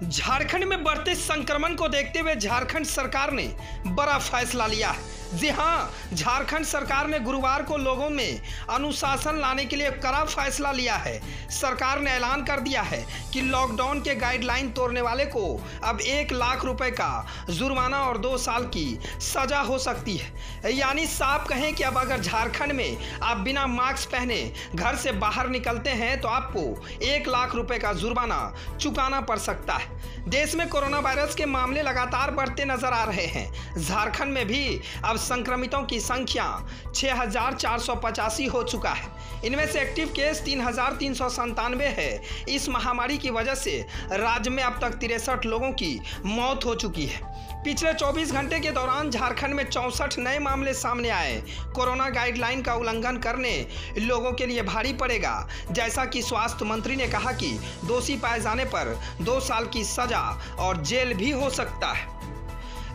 झारखंड में बढ़ते संक्रमण को देखते हुए झारखंड सरकार ने बड़ा फैसला लिया है। जी हां, झारखंड सरकार ने गुरुवार को लोगों में अनुशासन लाने के लिए कड़ा फैसला लिया है। सरकार ने ऐलान कर दिया है कि लॉकडाउन के गाइडलाइन तोड़ने वाले को अब 1 लाख रुपए का जुर्माना और 2 साल की सजा हो सकती है। यानी साफ कहें कि अब अगर झारखंड में आप बिना मास्क पहने घर से बाहर निकलते हैं तो आपको 1 लाख रुपए का जुर्माना चुकाना पड़ सकता है। देश में कोरोना वायरस के मामले लगातार बढ़ते नजर आ रहे हैं। झारखंड में भी अब संक्रमितों की संख्या 6,485 हो चुका है। इनमें से एक्टिव केस 3,397 है। इस महामारी की वजह से राज्य में अब तक 63 लोगों की मौत हो चुकी है। पिछले 24 घंटे के दौरान झारखंड में 64 नए मामले सामने आए। कोरोना गाइडलाइन का उल्लंघन करने लोगों के लिए भारी पड़ेगा। जैसा कि स्वास्थ्य मंत्री ने कहा कि दोषी पाए जाने पर 2 साल की सजा और जेल भी हो सकता है।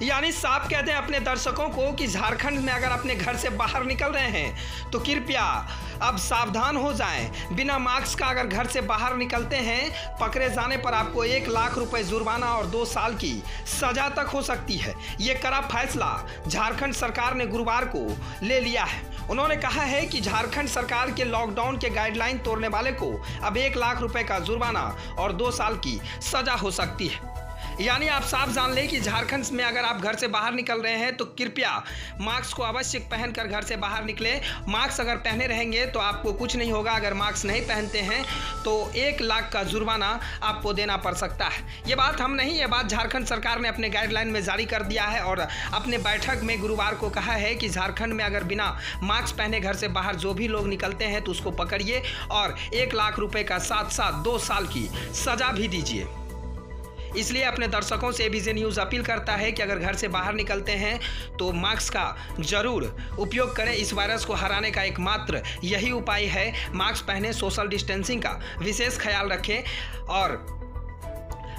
यानी साफ कहते हैं अपने दर्शकों को कि झारखंड में अगर अपने घर से बाहर निकल रहे हैं तो कृपया अब सावधान हो जाएं। बिना मास्क का अगर घर से बाहर निकलते हैं, पकड़े जाने पर आपको 1 लाख रुपए जुर्माना और 2 साल की सजा तक हो सकती है। ये कड़ा फैसला झारखंड सरकार ने गुरुवार को ले लिया है। उन्होंने कहा है कि झारखंड सरकार के लॉकडाउन के गाइडलाइन तोड़ने वाले को अब 1 लाख रुपए का जुर्माना और 2 साल की सजा हो सकती है। यानी आप साफ जान लें कि झारखंड में अगर आप घर से बाहर निकल रहे हैं तो कृपया मास्क को अवश्य पहनकर घर से बाहर निकलें। मास्क अगर पहने रहेंगे तो आपको कुछ नहीं होगा। अगर मास्क नहीं पहनते हैं तो 1 लाख का जुर्माना आपको देना पड़ सकता है। ये बात हम नहीं, ये बात झारखंड सरकार ने अपने गाइडलाइन में जारी कर दिया है और अपने बैठक में गुरुवार को कहा है कि झारखंड में अगर बिना मास्क पहने घर से बाहर जो भी लोग निकलते हैं तो उसको पकड़िए और 1 लाख रुपये का साथ साथ 2 साल की सजा भी दीजिए। इसलिए अपने दर्शकों से एबीजे न्यूज़ अपील करता है कि अगर घर से बाहर निकलते हैं तो मास्क का जरूर उपयोग करें। इस वायरस को हराने का एकमात्र यही उपाय है। मास्क पहने, सोशल डिस्टेंसिंग का विशेष ख्याल रखें और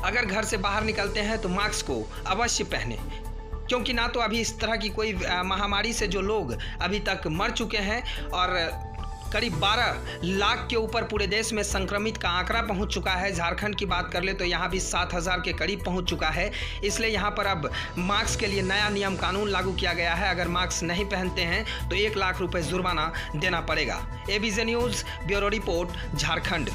अगर घर से बाहर निकलते हैं तो मास्क को अवश्य पहनें, क्योंकि ना तो अभी इस तरह की कोई महामारी से जो लोग अभी तक मर चुके हैं और करीब 12 लाख के ऊपर पूरे देश में संक्रमित का आंकड़ा पहुंच चुका है। झारखंड की बात कर ले तो यहाँ भी 7,000 के करीब पहुंच चुका है। इसलिए यहाँ पर अब मास्क के लिए नया नियम कानून लागू किया गया है। अगर मास्क नहीं पहनते हैं तो 1 लाख रुपए जुर्माना देना पड़ेगा। ABJ news bureau report, Jharkhand.